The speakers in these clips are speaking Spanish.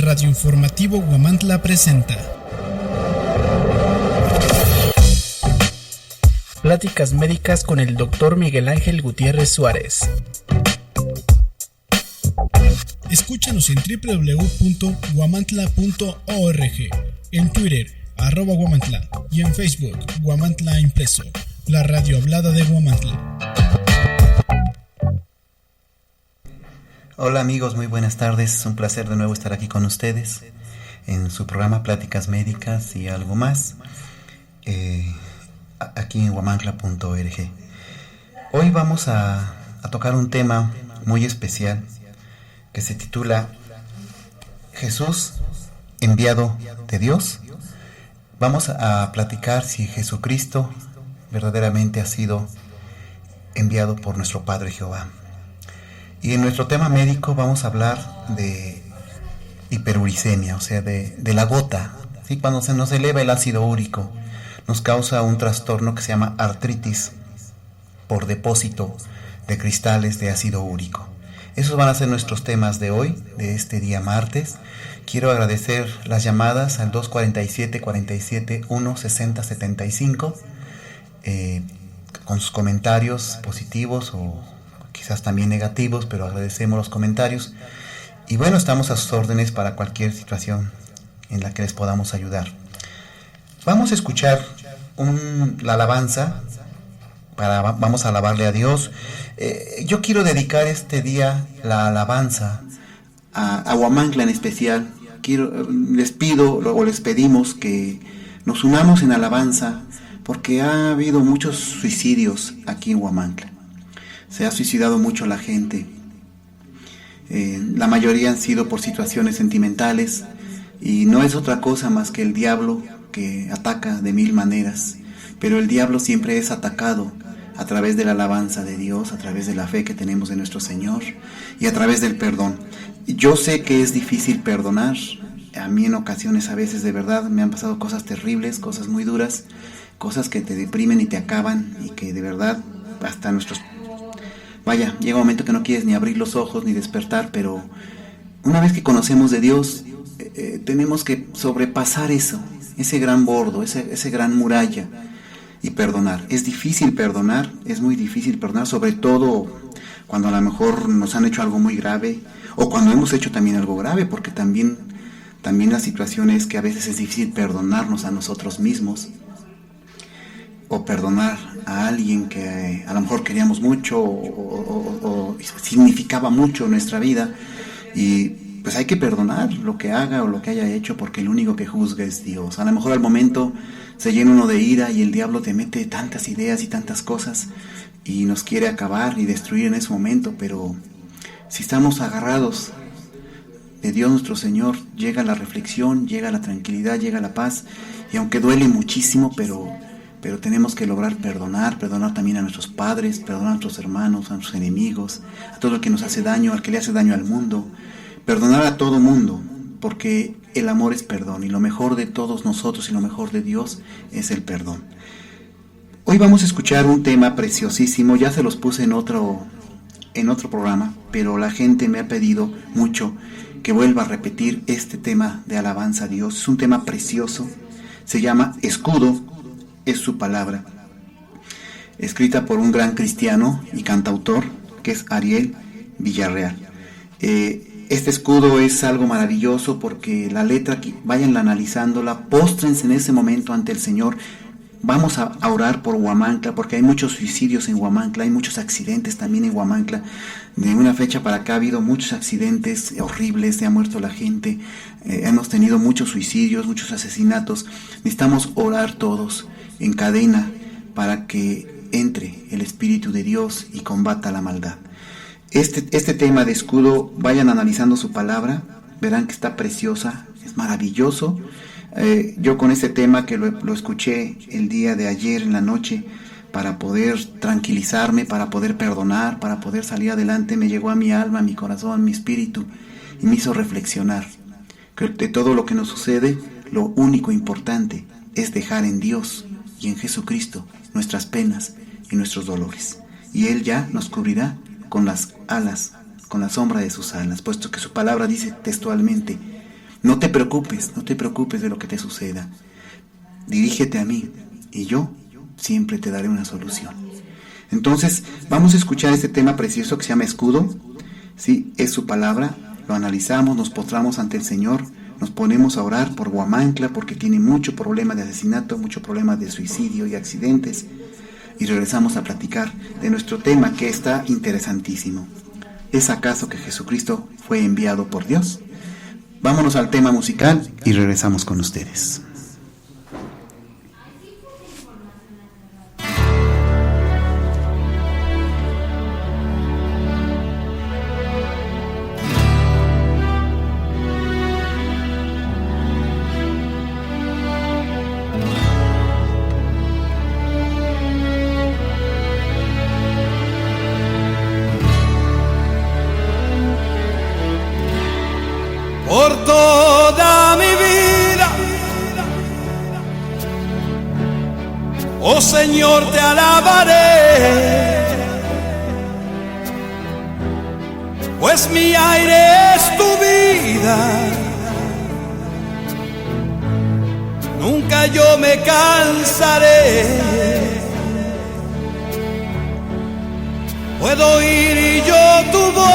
Radio Informativo Huamantla presenta Pláticas médicas con el Dr. Miguel Ángel Gutiérrez Suárez. Escúchanos en www.huamantla.org, en Twitter, @Huamantla, y en Facebook, Huamantla Impreso, la radio hablada de Huamantla. Hola amigos, muy buenas tardes. Es un placer de nuevo estar aquí con ustedes en su programa Pláticas Médicas y algo más, aquí en huamantla.org. Hoy vamos a tocar un tema muy especial que se titula Jesús, enviado de Dios. Vamos a platicar si Jesucristo verdaderamente ha sido enviado por nuestro Padre Jehová. Y en nuestro tema médico vamos a hablar de hiperuricemia, o sea, de la gota. ¿Sí? Cuando se nos eleva el ácido úrico, nos causa un trastorno que se llama artritis por depósito de cristales de ácido úrico. Esos van a ser nuestros temas de hoy, de este día martes. Quiero agradecer las llamadas al 247-47-1-60-75, con sus comentarios positivos o quizás también negativos, pero agradecemos los comentarios. Y bueno, estamos a sus órdenes para cualquier situación en la que les podamos ayudar. Vamos a escuchar la alabanza, vamos a alabarle a Dios. Yo quiero dedicar este día la alabanza a Huamantla en especial. Les pedimos que nos unamos en alabanza, porque ha habido muchos suicidios aquí en Huamantla. Se ha suicidado mucho la gente. La mayoría han sido por situaciones sentimentales, y no es otra cosa más que el diablo que ataca de mil maneras. Pero el diablo siempre es atacado a través de la alabanza de Dios, a través de la fe que tenemos en nuestro Señor y a través del perdón. Yo sé que es difícil perdonar. A mí en ocasiones, a veces de verdad, me han pasado cosas terribles, cosas muy duras, cosas que te deprimen y te acaban, y que de verdad hasta llega un momento que no quieres ni abrir los ojos ni despertar. Pero una vez que conocemos de Dios, tenemos que sobrepasar ese gran bordo, ese gran muralla, y perdonar. Es difícil perdonar, es muy difícil perdonar, sobre todo cuando a lo mejor nos han hecho algo muy grave, o cuando hemos hecho también algo grave, porque también la situación es que a veces es difícil perdonarnos a nosotros mismos, o perdonar a alguien que a lo mejor queríamos mucho o significaba mucho en nuestra vida. Y pues hay que perdonar lo que haga o lo que haya hecho, porque el único que juzga es Dios. A lo mejor al momento se llena uno de ira y el diablo te mete tantas ideas y tantas cosas y nos quiere acabar y destruir en ese momento, pero si estamos agarrados de Dios nuestro Señor, llega la reflexión, llega la tranquilidad, llega la paz. Y aunque duele muchísimo, pero tenemos que lograr perdonar también a nuestros padres, perdonar a nuestros hermanos, a nuestros enemigos, a todo el que nos hace daño, al que le hace daño al mundo. Perdonar a todo mundo, porque el amor es perdón, y lo mejor de todos nosotros y lo mejor de Dios es el perdón. Hoy vamos a escuchar un tema preciosísimo. Ya se los puse en otro programa, pero la gente me ha pedido mucho que vuelva a repetir este tema de alabanza a Dios. Es un tema precioso, se llama Escudo, es su palabra, escrita por un gran cristiano y cantautor que es Ariel Villarreal. Este escudo es algo maravilloso, porque la letra, váyanla analizándola, póstrense en ese momento ante el Señor. Vamos a orar por Huamantla, porque hay muchos suicidios en Huamantla, hay muchos accidentes también en Huamantla. De una fecha para acá ha habido muchos accidentes horribles, se ha muerto la gente, hemos tenido muchos suicidios, muchos asesinatos. Necesitamos orar todos en cadena para que entre el Espíritu de Dios y combata la maldad. Este tema de escudo, vayan analizando su palabra, verán que está preciosa, es maravilloso. Yo con este tema que lo escuché el día de ayer en la noche, para poder tranquilizarme, para poder perdonar, para poder salir adelante, me llegó a mi alma, a mi corazón, a mi espíritu, y me hizo reflexionar que de todo lo que nos sucede, lo único importante es dejar en Dios y en Jesucristo nuestras penas y nuestros dolores, y Él ya nos cubrirá con las alas, con la sombra de sus alas, puesto que su palabra dice textualmente: No te preocupes de lo que te suceda. Dirígete a mí y yo siempre te daré una solución. Entonces, vamos a escuchar este tema precioso que se llama Escudo. Sí, es su palabra, lo analizamos, nos postramos ante el Señor, nos ponemos a orar por Huamantla porque tiene mucho problema de asesinato, mucho problema de suicidio y accidentes. Y regresamos a platicar de nuestro tema, que está interesantísimo. ¿Es acaso que Jesucristo fue enviado por Dios? Vámonos al tema musical y regresamos con ustedes. Por toda mi vida, oh Señor, te alabaré, pues mi aire es tu vida. Nunca yo me cansaré. Puedo oír y yo tu voz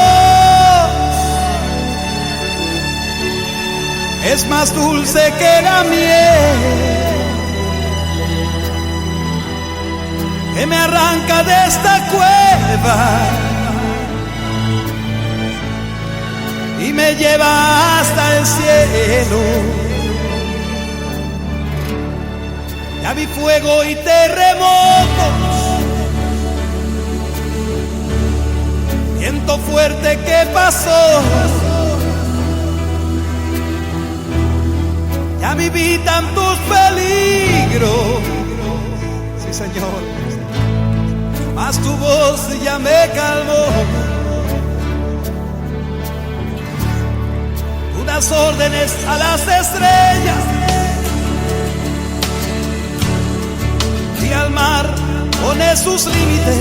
es más dulce que la miel, que me arranca de esta cueva y me lleva hasta el cielo. Ya vi fuego y terremotos, viento fuerte que pasó. Ya viví tantos peligros, sí Señor, mas tu voz ya me calmó. Tú das órdenes a las estrellas y al mar pones sus límites.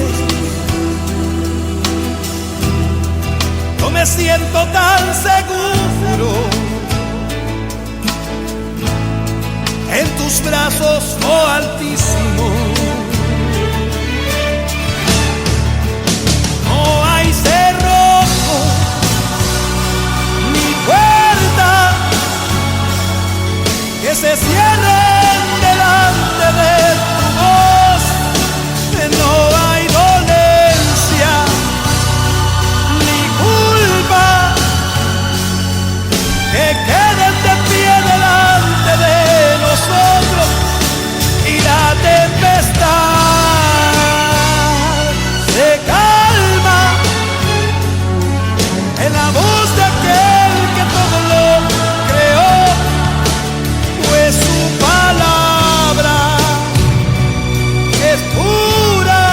Yo me siento tan seguro en tus brazos, oh Altísimo. No hay cerrojo ni puerta que se cierren delante de tu voz. No hay dolencia ni culpa que queden de pie delante de nosotros. Y la tempestad se calma en la voz de aquel que todo lo creó, pues su palabra es pura,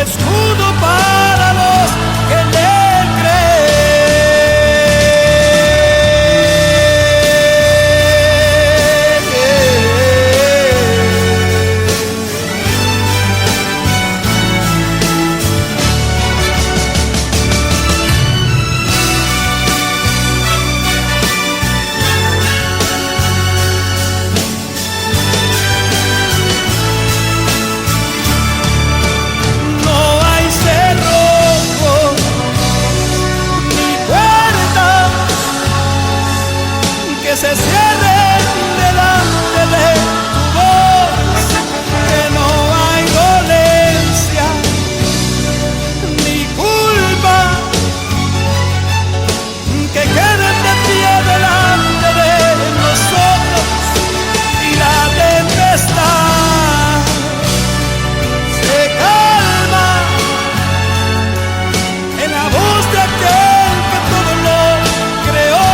escudo para los que en él creen. No hay cerrojo ni puerta que se cierre delante de tu voz, que no hay dolencia ni culpa que queden de pie delante de nosotros. Y la tempestad se calma en la voz de aquel que todo lo creó,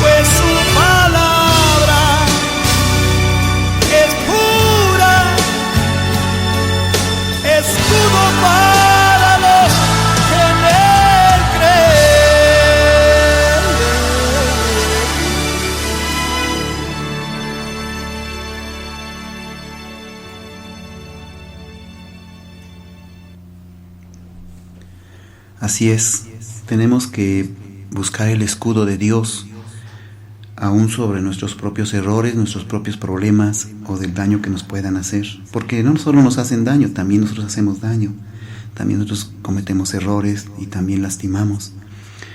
pues su palabra es pura, escudo para los que en él creen. Así es, tenemos que buscar el escudo de Dios, aún sobre nuestros propios errores, nuestros propios problemas o del daño que nos puedan hacer. Porque no solo nos hacen daño, también nosotros hacemos daño. También nosotros cometemos errores y también lastimamos.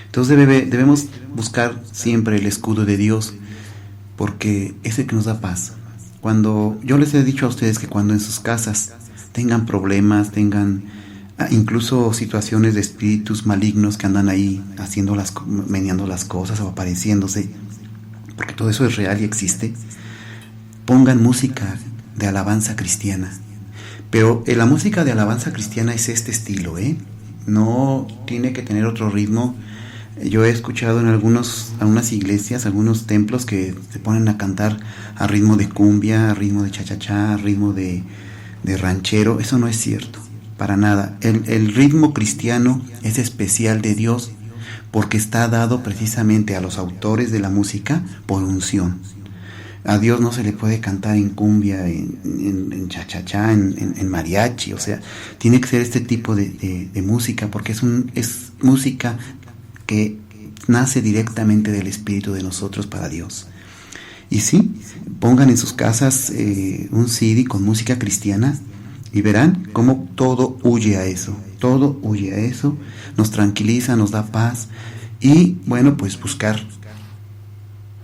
Entonces debemos buscar siempre el escudo de Dios, porque es el que nos da paz. Cuando yo les he dicho a ustedes que cuando en sus casas tengan problemas, tengan incluso situaciones de espíritus malignos que andan ahí meneando las cosas o apareciéndose, porque todo eso es real y existe, pongan música de alabanza cristiana. Pero la música de alabanza cristiana es este estilo, no tiene que tener otro ritmo. Yo he escuchado en algunas iglesias, algunos templos que se ponen a cantar a ritmo de cumbia, a ritmo de cha-cha-cha, a ritmo de ranchero. Eso no es cierto, para nada. El ritmo cristiano es especial de Dios porque está dado precisamente a los autores de la música por unción. A Dios no se le puede cantar en cumbia, en cha-cha-cha, en mariachi. O sea, tiene que ser este tipo de música, porque es música que nace directamente del Espíritu de nosotros para Dios. Y sí, pongan en sus casas un CD con música cristiana y verán cómo todo huye a eso. Todo huye a eso, nos tranquiliza, nos da paz. Y bueno, pues buscar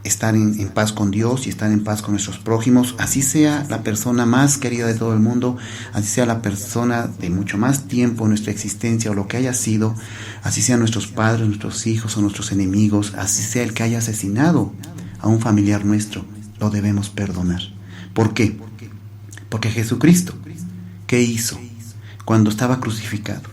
estar en paz con Dios y estar en paz con nuestros prójimos, así sea la persona más querida de todo el mundo, así sea la persona de mucho más tiempo en nuestra existencia o lo que haya sido, así sean nuestros padres, nuestros hijos o nuestros enemigos, así sea el que haya asesinado a un familiar nuestro, lo debemos perdonar. ¿Por qué? Porque Jesucristo, ¿qué hizo cuando estaba crucificado?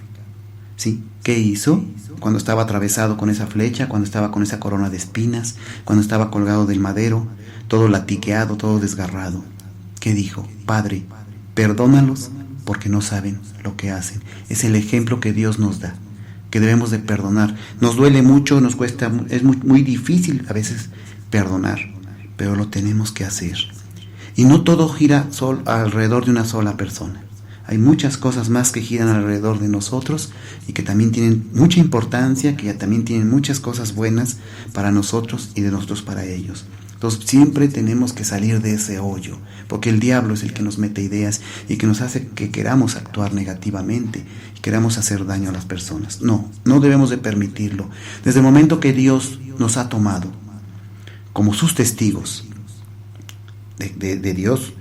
¿Sí? ¿Qué hizo cuando estaba atravesado con esa flecha, cuando estaba con esa corona de espinas, cuando estaba colgado del madero, todo latigueado, todo desgarrado? ¿Qué dijo? Padre, perdónalos porque no saben lo que hacen. Es el ejemplo que Dios nos da, que debemos de perdonar. Nos duele mucho, nos cuesta, es muy difícil a veces perdonar, pero lo tenemos que hacer. Y no todo gira alrededor de una sola persona. Hay muchas cosas más que giran alrededor de nosotros y que también tienen mucha importancia, que también tienen muchas cosas buenas para nosotros y de nosotros para ellos. Entonces siempre tenemos que salir de ese hoyo, porque el diablo es el que nos mete ideas y que nos hace que queramos actuar negativamente y queramos hacer daño a las personas. No debemos de permitirlo. Desde el momento que Dios nos ha tomado como sus testigos de Dios,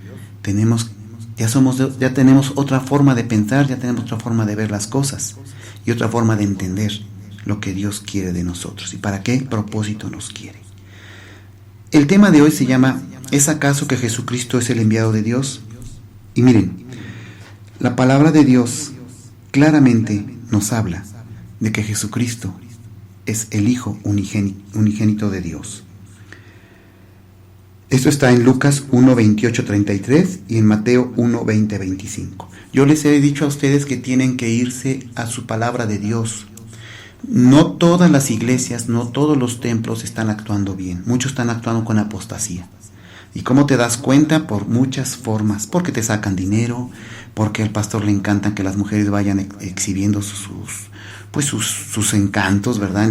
ya tenemos otra forma de pensar, ya tenemos otra forma de ver las cosas y otra forma de entender lo que Dios quiere de nosotros y para qué propósito nos quiere. El tema de hoy se llama ¿Es acaso que Jesucristo es el enviado de Dios? Y miren, la palabra de Dios claramente nos habla de que Jesucristo es el Hijo unigénito de Dios. Esto está en Lucas 1:28-33 y en Mateo 1:20-25. Yo les he dicho a ustedes que tienen que irse a su palabra de Dios. No todas las iglesias, no todos los templos están actuando bien. Muchos están actuando con apostasía. ¿Y cómo te das cuenta? Por muchas formas. Porque te sacan dinero, porque al pastor le encanta que las mujeres vayan exhibiendo sus encantos, ¿verdad?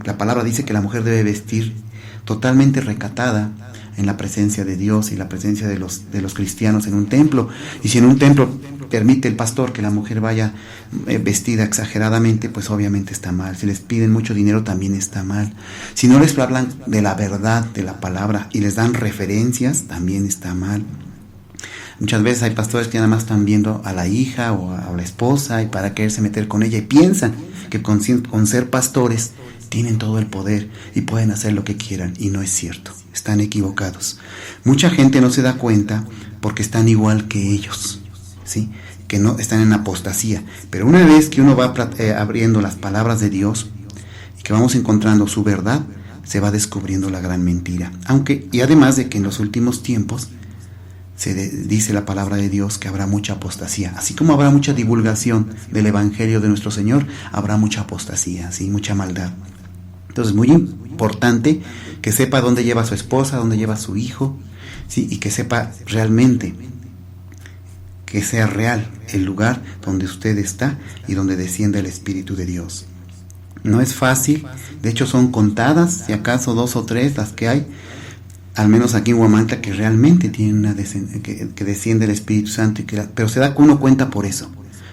La palabra dice que la mujer debe vestir totalmente recatada en la presencia de Dios y la presencia de los cristianos en un templo. Y si en un templo permite el pastor que la mujer vaya vestida exageradamente, pues obviamente está mal. Si les piden mucho dinero, también está mal. Si no les hablan de la verdad de la palabra y les dan referencias, también está mal. Muchas veces hay pastores que nada más están viendo a la hija o a la esposa y para quererse meter con ella y piensan que con ser pastores tienen todo el poder y pueden hacer lo que quieran, y no es cierto. Están equivocados. Mucha gente no se da cuenta porque están igual que ellos, ¿sí? Que no están en apostasía. Pero una vez que uno va abriendo las palabras de Dios y que vamos encontrando su verdad, se va descubriendo la gran mentira. Y además de que en los últimos tiempos dice la palabra de Dios que habrá mucha apostasía. Así como habrá mucha divulgación del Evangelio de nuestro Señor, habrá mucha apostasía, ¿sí? Mucha maldad. Entonces es muy importante que sepa dónde lleva a su esposa, dónde lleva a su hijo, ¿sí? Y que sepa realmente, que sea real el lugar donde usted está y donde desciende el Espíritu de Dios. No es fácil, de hecho son contadas, si acaso 2 o 3 las que hay, al menos aquí en Huamantla, que realmente tienen que desciende el Espíritu Santo, pero se da uno cuenta por eso,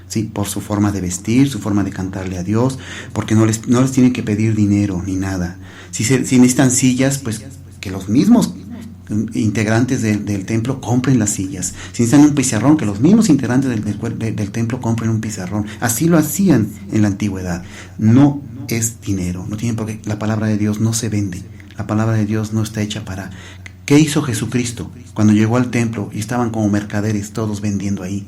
¿sí? Por su forma de vestir, su forma de cantarle a Dios, porque no les tiene que pedir dinero ni nada. Si necesitan sillas, pues que los mismos integrantes del templo compren las sillas. Si necesitan un pizarrón, que los mismos integrantes del templo compren un pizarrón. Así lo hacían en la antigüedad. No es dinero, no tienen por qué. La palabra de Dios no se vende. La palabra de Dios no está hecha para... ¿Qué hizo Jesucristo cuando llegó al templo y estaban como mercaderes todos vendiendo ahí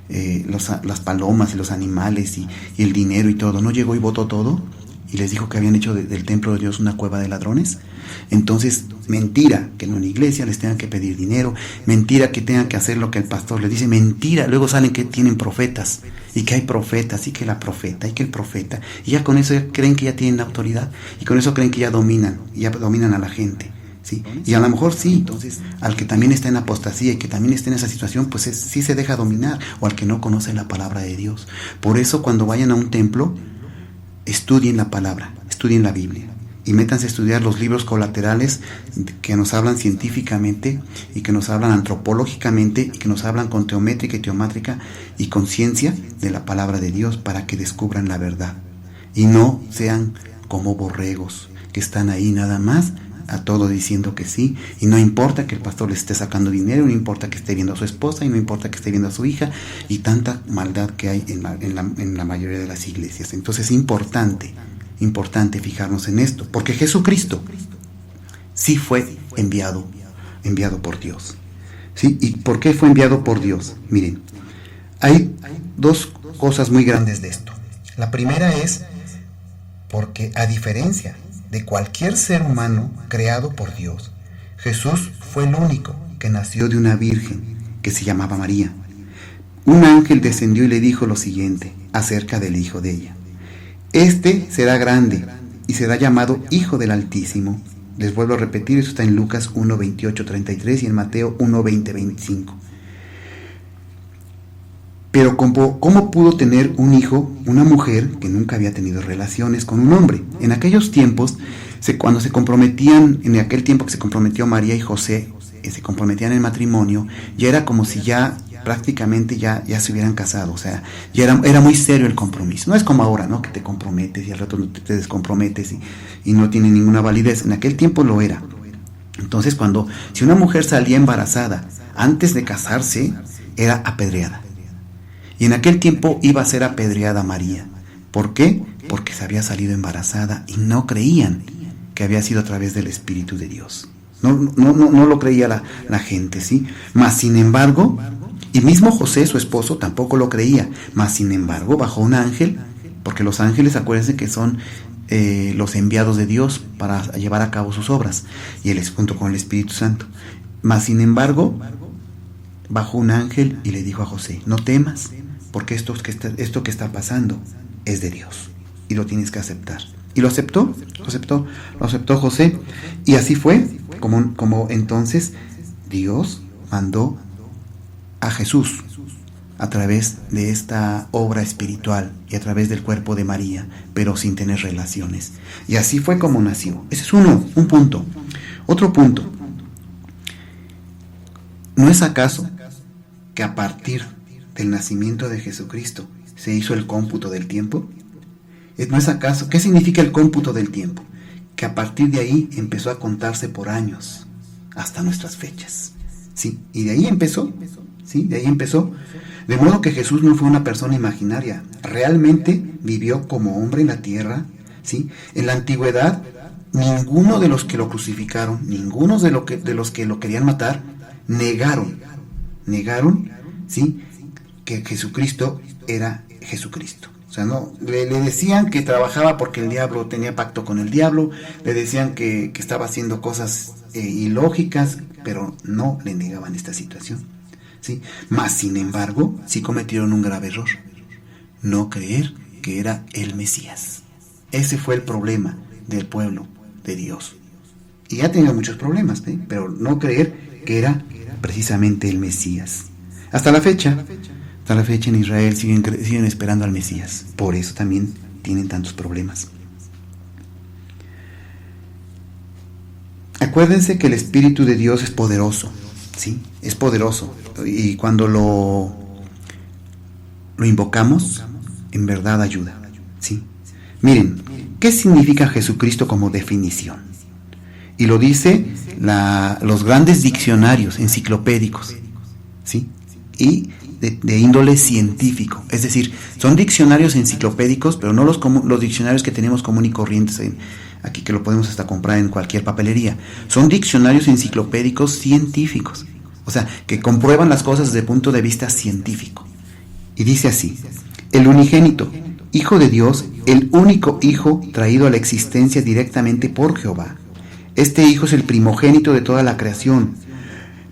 las palomas y los animales y el dinero y todo? ¿No llegó y botó todo? Y les dijo que habían hecho del templo de Dios una cueva de ladrones. Entonces, mentira que en una iglesia les tengan que pedir dinero, mentira que tengan que hacer lo que el pastor les dice, mentira. Luego salen que tienen profetas y que hay profetas y que la profeta y que el profeta, y ya con eso creen que ya tienen autoridad y con eso creen que ya dominan a la gente, ¿sí? Y a lo mejor sí, entonces al que también está en apostasía y que también está en esa situación, pues sí se deja dominar, o al que no conoce la palabra de Dios. Por eso cuando vayan a un templo, estudien la palabra, estudien la Biblia y métanse a estudiar los libros colaterales que nos hablan científicamente y que nos hablan antropológicamente y que nos hablan con teométrica y teomátrica y con ciencia de la palabra de Dios, para que descubran la verdad y no sean como borregos que están ahí nada más a todo diciendo que sí, y no importa que el pastor le esté sacando dinero, no importa que esté viendo a su esposa y no importa que esté viendo a su hija, y tanta maldad que hay en la mayoría de las iglesias. Entonces es importante fijarnos en esto, porque Jesucristo sí fue enviado por Dios, ¿sí? ¿Y por qué fue enviado por Dios? Miren, hay 2 cosas muy grandes de esto. La primera es porque, a diferencia de cualquier ser humano creado por Dios, Jesús fue el único que nació de una virgen que se llamaba María. Un ángel descendió y le dijo lo siguiente acerca del hijo de ella: este será grande y será llamado Hijo del Altísimo. Les vuelvo a repetir, eso está en Lucas 1, 28, 33 y en Mateo 1, 20, 25. Pero ¿cómo pudo tener un hijo una mujer que nunca había tenido relaciones con un hombre? En aquellos tiempos, cuando se comprometían, en aquel tiempo que se comprometió María y José, se comprometían en matrimonio, ya era como si ya prácticamente ya se hubieran casado. O sea, ya era muy serio el compromiso. No es como ahora, ¿no? Que te comprometes y al rato te descomprometes y no tiene ninguna validez. En aquel tiempo lo era. Entonces, si una mujer salía embarazada antes de casarse, era apedreada. Y en aquel tiempo iba a ser apedreada María. ¿Por qué? Porque se había salido embarazada y no creían que había sido a través del Espíritu de Dios. No lo creía la gente, ¿sí? Mas sin embargo, y mismo José, su esposo, tampoco lo creía. Mas sin embargo, bajó un ángel, porque los ángeles, acuérdense que son los enviados de Dios para llevar a cabo sus obras, y él es junto con el Espíritu Santo. Mas sin embargo, bajó un ángel y le dijo a José: no temas, porque esto que está pasando es de Dios y lo tienes que aceptar. Y lo aceptó José, y así fue como entonces Dios mandó a Jesús a través de esta obra espiritual y a través del cuerpo de María, pero sin tener relaciones. Y así fue como nació. Ese es un punto. Otro punto: ¿no es acaso que a partir del nacimiento de Jesucristo se hizo el cómputo del tiempo? ¿No es acaso? ¿Qué significa el cómputo del tiempo? Que a partir de ahí empezó a contarse por años hasta nuestras fechas, ¿sí? Y de ahí empezó, ¿sí? De ahí empezó. De modo que Jesús no fue una persona imaginaria, realmente vivió como hombre en la tierra, ¿sí? En la antigüedad, ninguno de los que lo crucificaron, ninguno de los que lo querían matar, negaron, ¿sí?, que Jesucristo era Jesucristo. O sea, no le decían que trabajaba porque el diablo tenía pacto con el diablo, le decían que estaba haciendo cosas ilógicas, pero no le negaban esta situación, ¿sí? Mas, sin embargo, sí cometieron un grave error: no creer que era el Mesías. Ese fue el problema del pueblo de Dios. Y ha tenido muchos problemas, pero no creer que era precisamente el Mesías. Hasta la fecha en Israel siguen esperando al Mesías. Por eso también tienen tantos problemas. Acuérdense que el Espíritu de Dios es poderoso, ¿sí? Es poderoso. Y cuando lo invocamos, en verdad ayuda, ¿sí? Miren, ¿qué significa Jesucristo como definición? Y lo dice los grandes diccionarios enciclopédicos, ¿sí? Y de índole científico. Es decir, son diccionarios enciclopédicos, pero no los diccionarios que tenemos común y corrientes aquí, que lo podemos hasta comprar en cualquier papelería. Son diccionarios enciclopédicos científicos. O sea, que comprueban las cosas desde el punto de vista científico. Y dice así: el unigénito, Hijo de Dios, el único Hijo traído a la existencia directamente por Jehová. Este Hijo es el primogénito de toda la creación.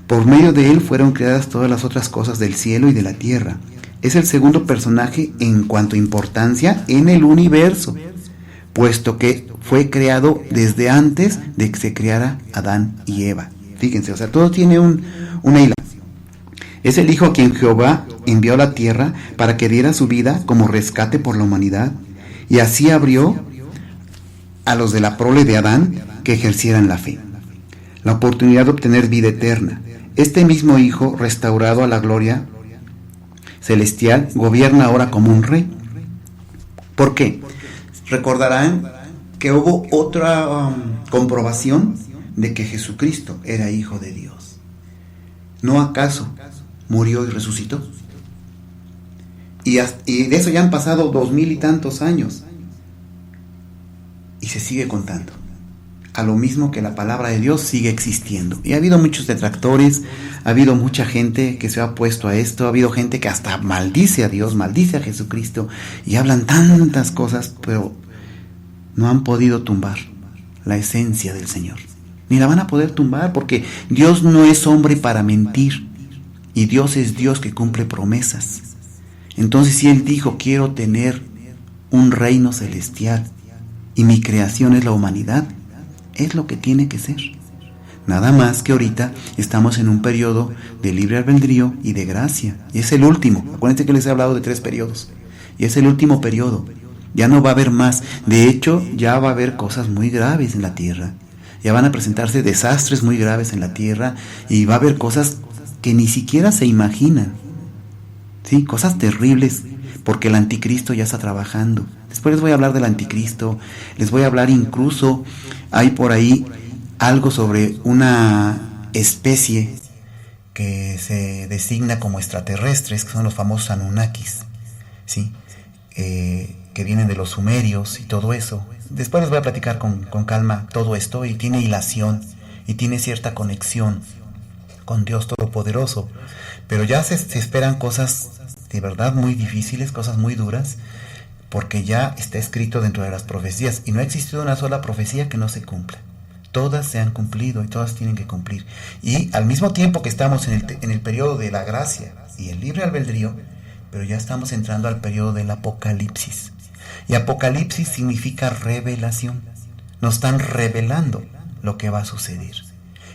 Por medio de él fueron creadas todas las otras cosas del cielo y de la tierra. Es el segundo personaje en cuanto a importancia en el universo, puesto que fue creado desde antes de que se creara Adán y Eva. Fíjense, o sea, todo tiene una hilación. Es el Hijo a quien Jehová envió a la tierra para que diera su vida como rescate por la humanidad, y así abrió a los de la prole de Adán que ejercieran la fe, la oportunidad de obtener vida eterna. Este mismo Hijo, restaurado a la gloria celestial, gobierna ahora como un rey. ¿Por qué? Recordarán que hubo otra comprobación de que Jesucristo era Hijo de Dios. ¿No acaso murió y resucitó? Y de eso ya han pasado 2000 y tantos años. Y se sigue contando. A lo mismo que la palabra de Dios sigue existiendo. Y ha habido muchos detractores, ha habido mucha gente que se ha opuesto a esto, ha habido gente que hasta maldice a Dios, maldice a Jesucristo, y hablan tantas cosas, pero no han podido tumbar la esencia del Señor. Ni la van a poder tumbar, porque Dios no es hombre para mentir, y Dios es Dios que cumple promesas. Entonces, si Él dijo: quiero tener un reino celestial, y mi creación es la humanidad, es lo que tiene que ser. Nada más que ahorita estamos en un periodo de libre albedrío y de gracia, y es el último. Acuérdense que les he hablado de 3 periodos, y es el último periodo. Ya no va a haber más. De hecho, ya va a haber cosas muy graves en la tierra. Ya van a presentarse desastres muy graves en la tierra, y va a haber cosas que ni siquiera se imaginan, ¿sí? Cosas terribles, porque el anticristo ya está trabajando. Después les voy a hablar del anticristo, les voy a hablar incluso, hay por ahí algo sobre una especie que se designa como extraterrestres, que son los famosos Anunnakis, ¿sí? Que vienen de los sumerios y todo eso. Después les voy a platicar con calma todo esto, y tiene hilación y tiene cierta conexión con Dios Todopoderoso, pero ya se esperan cosas de verdad muy difíciles, cosas muy duras, porque ya está escrito dentro de las profecías, y no ha existido una sola profecía que no se cumpla. Todas se han cumplido y todas tienen que cumplir. Y al mismo tiempo que estamos en el periodo de la gracia y el libre albedrío, pero ya estamos entrando al periodo del Apocalipsis. Y Apocalipsis significa revelación. Nos están revelando lo que va a suceder.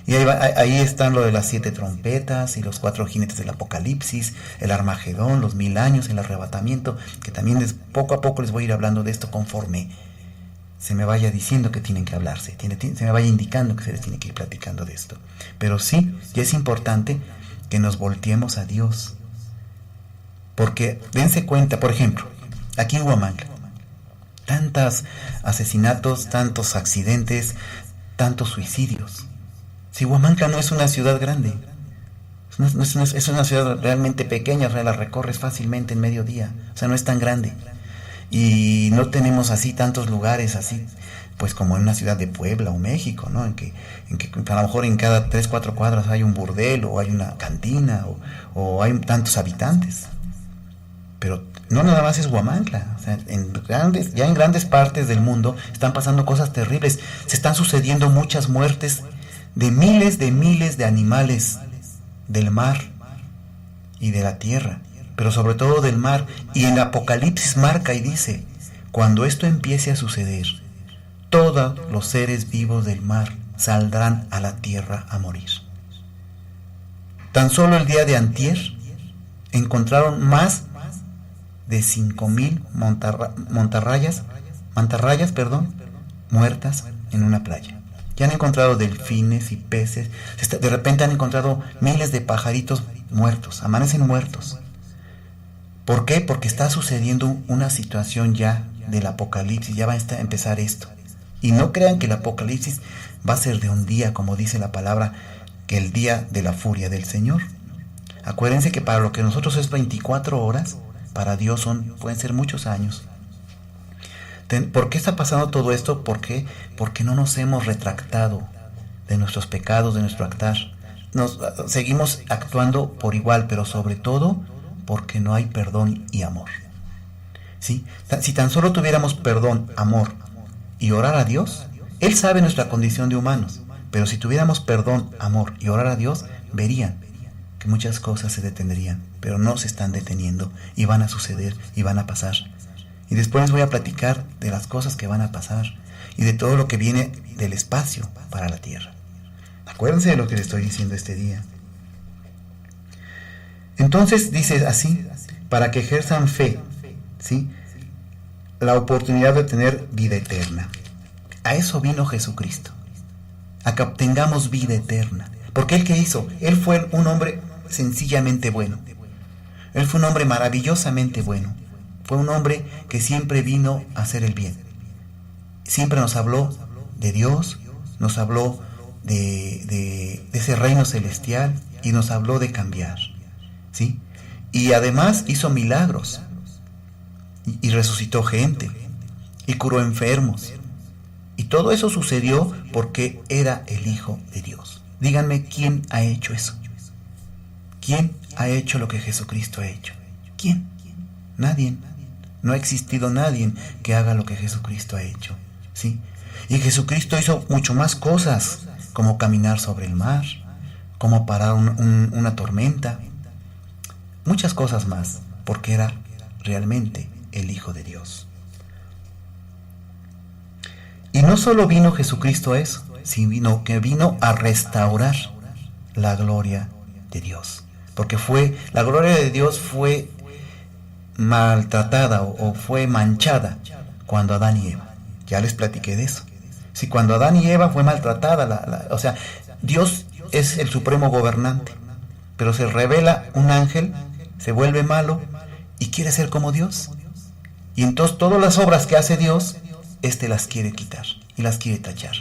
Y ahí están lo de las 7 trompetas y los 4 jinetes del Apocalipsis, el Armagedón, los 1000 años, el arrebatamiento, que también poco a poco les voy a ir hablando de esto conforme se me vaya diciendo que tienen que hablarse, se me vaya indicando que se les tiene que ir platicando de esto. Pero sí, ya es importante que nos volteemos a Dios. Porque dense cuenta, por ejemplo, aquí en Huamantla, tantos asesinatos, tantos accidentes, tantos suicidios. Si Huamantla no es una ciudad grande, es una ciudad realmente pequeña, o sea, la recorres fácilmente en mediodía, o sea, no es tan grande. Y no tenemos así tantos lugares así, pues como en una ciudad de Puebla o México, ¿no? En que a lo mejor en cada 3-4 cuadras hay un burdel, o hay una cantina, o hay tantos habitantes. Pero no nada más es Huamantla, o sea, ya en grandes partes del mundo están pasando cosas terribles, se están sucediendo muchas muertes de miles de animales del mar y de la tierra, pero sobre todo del mar. Y en el Apocalipsis marca y dice: cuando esto empiece a suceder, todos los seres vivos del mar saldrán a la tierra a morir. Tan solo el día de antier encontraron más de 5000 mantarrayas, muertas en una playa. Ya han encontrado delfines y peces. De repente han encontrado miles de pajaritos muertos, amanecen muertos. ¿Por qué? Porque está sucediendo una situación ya del apocalipsis, ya va a empezar esto. Y no crean que el apocalipsis va a ser de un día, como dice la palabra, que el día de la furia del Señor. Acuérdense que para lo que nosotros es 24 horas, para Dios pueden ser muchos años. ¿Por qué está pasando todo esto? ¿Por qué? Porque no nos hemos retractado de nuestros pecados, de nuestro actuar. Seguimos actuando por igual, pero sobre todo porque no hay perdón y amor. ¿Sí? Si tan solo tuviéramos perdón, amor y orar a Dios, Él sabe nuestra condición de humanos, pero si tuviéramos perdón, amor y orar a Dios, verían que muchas cosas se detendrían, pero no se están deteniendo y van a suceder y van a pasar. Y después les voy a platicar de las cosas que van a pasar y de todo lo que viene del espacio para la Tierra. Acuérdense de lo que les estoy diciendo este día. Entonces dice así, para que ejerzan fe, ¿sí?, la oportunidad de tener vida eterna. A eso vino Jesucristo, a que obtengamos vida eterna. Porque Él, ¿qué hizo? Él fue un hombre sencillamente bueno. Él fue un hombre maravillosamente bueno. Fue un hombre que siempre vino a hacer el bien. Siempre nos habló de Dios, nos habló de ese reino celestial y nos habló de cambiar, ¿sí? Y además hizo milagros y resucitó gente y curó enfermos. Y todo eso sucedió porque era el Hijo de Dios. Díganme, ¿quién ha hecho eso? ¿Quién ha hecho lo que Jesucristo ha hecho? ¿Quién? Nadie. No ha existido nadie que haga lo que Jesucristo ha hecho, ¿sí? Y Jesucristo hizo mucho más cosas, como caminar sobre el mar, como parar una tormenta, muchas cosas más, porque era realmente el Hijo de Dios. Y no solo vino Jesucristo a eso, sino que vino a restaurar la gloria de Dios, porque la gloria de Dios fue maltratada o fue manchada cuando Adán y Eva. Ya les platiqué de eso. Si cuando Adán y Eva fue maltratada, o sea, Dios es el supremo gobernante, pero se revela un ángel, se vuelve malo y quiere ser como Dios. Y entonces todas las obras que hace Dios, las quiere quitar y las quiere tachar.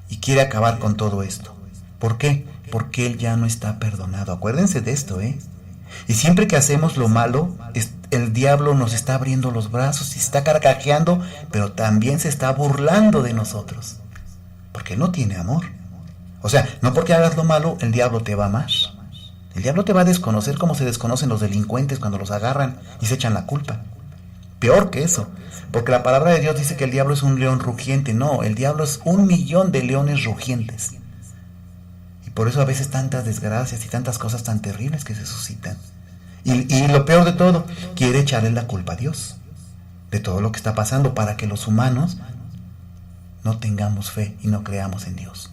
Y quiere acabar con todo esto. ¿Por qué? Porque Él ya no está perdonado. Acuérdense de esto, Y siempre que hacemos lo malo, el diablo nos está abriendo los brazos y está carcajeando, pero también se está burlando de nosotros. Porque no tiene amor. O sea, no porque hagas lo malo, el diablo te va a amar. El diablo te va a desconocer como se desconocen los delincuentes cuando los agarran y se echan la culpa. Peor que eso, porque la palabra de Dios dice que el diablo es un león rugiente. No, el diablo es 1,000,000 de leones rugientes. Por eso a veces tantas desgracias y tantas cosas tan terribles que se suscitan. Y lo peor de todo, quiere echarle la culpa a Dios de todo lo que está pasando para que los humanos no tengamos fe y no creamos en Dios.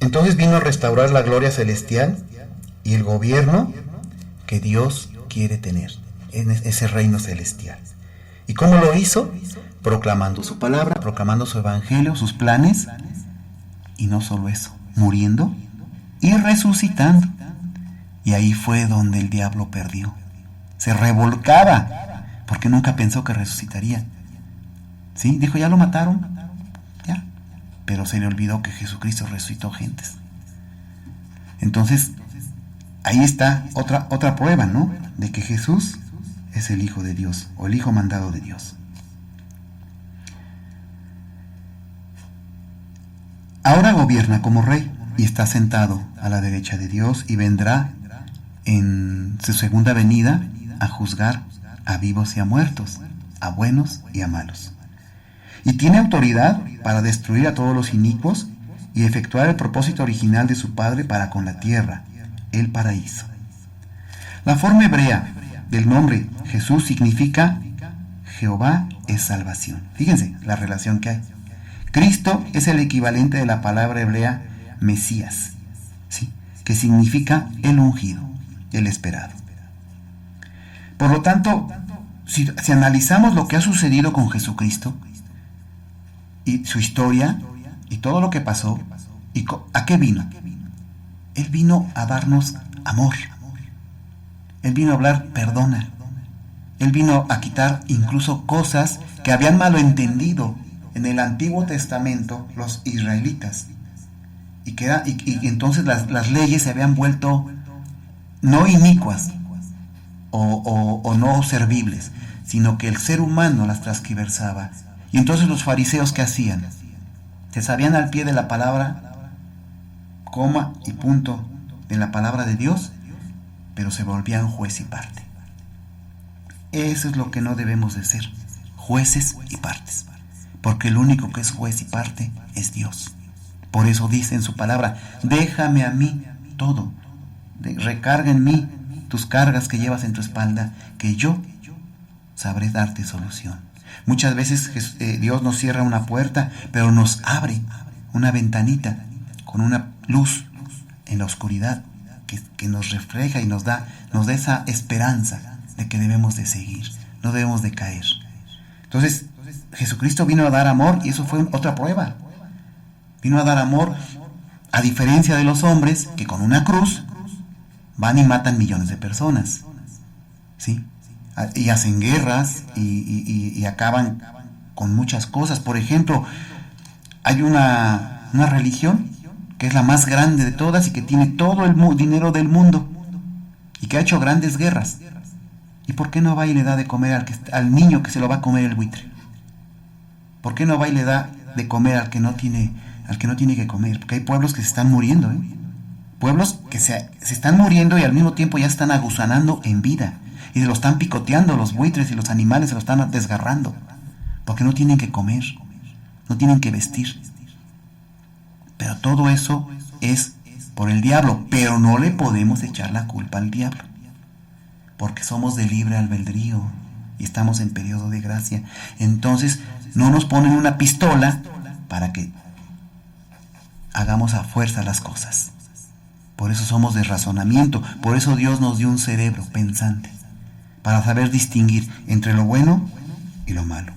Entonces vino a restaurar la gloria celestial y el gobierno que Dios quiere tener en ese reino celestial. ¿Y cómo lo hizo? Proclamando su palabra, proclamando su evangelio, sus planes, y no solo eso, muriendo y resucitando. Y ahí fue donde el diablo perdió. Se revolcaba, porque nunca pensó que resucitaría. ¿Sí? Dijo, ya lo mataron, ya. Pero se le olvidó que Jesucristo resucitó gentes. Entonces, ahí está otra prueba, ¿no? De que Jesús es el Hijo de Dios, o el Hijo mandado de Dios. Ahora gobierna como rey y está sentado a la derecha de Dios y vendrá en su segunda venida a juzgar a vivos y a muertos, a buenos y a malos. Y tiene autoridad para destruir a todos los inicuos y efectuar el propósito original de su Padre para con la tierra, el paraíso. La forma hebrea del nombre Jesús significa Jehová es salvación. Fíjense la relación que hay. Cristo es el equivalente de la palabra hebrea Mesías, ¿sí?, que significa el ungido, el esperado. Por lo tanto, si analizamos lo que ha sucedido con Jesucristo y su historia y todo lo que pasó, ¿a qué vino? Él vino a darnos amor. Él vino a hablar perdona. Él vino a quitar incluso cosas que habían malentendido en el Antiguo Testamento los israelitas. Y entonces las leyes se habían vuelto no inicuas o no servibles, sino que el ser humano las transquiversaba. Y entonces los fariseos, ¿qué hacían? Se sabían al pie de la palabra, coma y punto de la palabra de Dios, pero se volvían juez y parte. Eso es lo que no debemos de ser, jueces y partes, porque el único que es juez y parte es Dios. Por eso dice en su palabra, déjame a mí todo, recarga en mí tus cargas que llevas en tu espalda, que yo sabré darte solución. Muchas veces Dios nos cierra una puerta, pero nos abre una ventanita con una luz en la oscuridad que nos refleja y nos da esa esperanza de que debemos de seguir, no debemos de caer. Entonces, Jesucristo vino a dar amor y eso fue otra prueba. Vino a dar amor, a diferencia de los hombres que con una cruz van y matan millones de personas, ¿sí? Y hacen guerras y acaban con muchas cosas. Por ejemplo, hay una religión que es la más grande de todas y que tiene todo el dinero del mundo y que ha hecho grandes guerras. ¿Y por qué no va y le da de comer al niño que se lo va a comer el buitre? ¿Por qué no va y le da de comer al que no tiene que comer? Porque hay pueblos que se están muriendo, pueblos que se están muriendo y al mismo tiempo ya están aguzanando en vida y se lo están picoteando, los buitres y los animales se lo están desgarrando porque no tienen que comer, no tienen que vestir. Pero todo eso es por el diablo, pero no le podemos echar la culpa al diablo, porque somos de libre albedrío y estamos en periodo de gracia. Entonces no nos ponen una pistola para que hagamos a fuerza las cosas. Por eso somos de razonamiento, por eso Dios nos dio un cerebro pensante, para saber distinguir entre lo bueno y lo malo.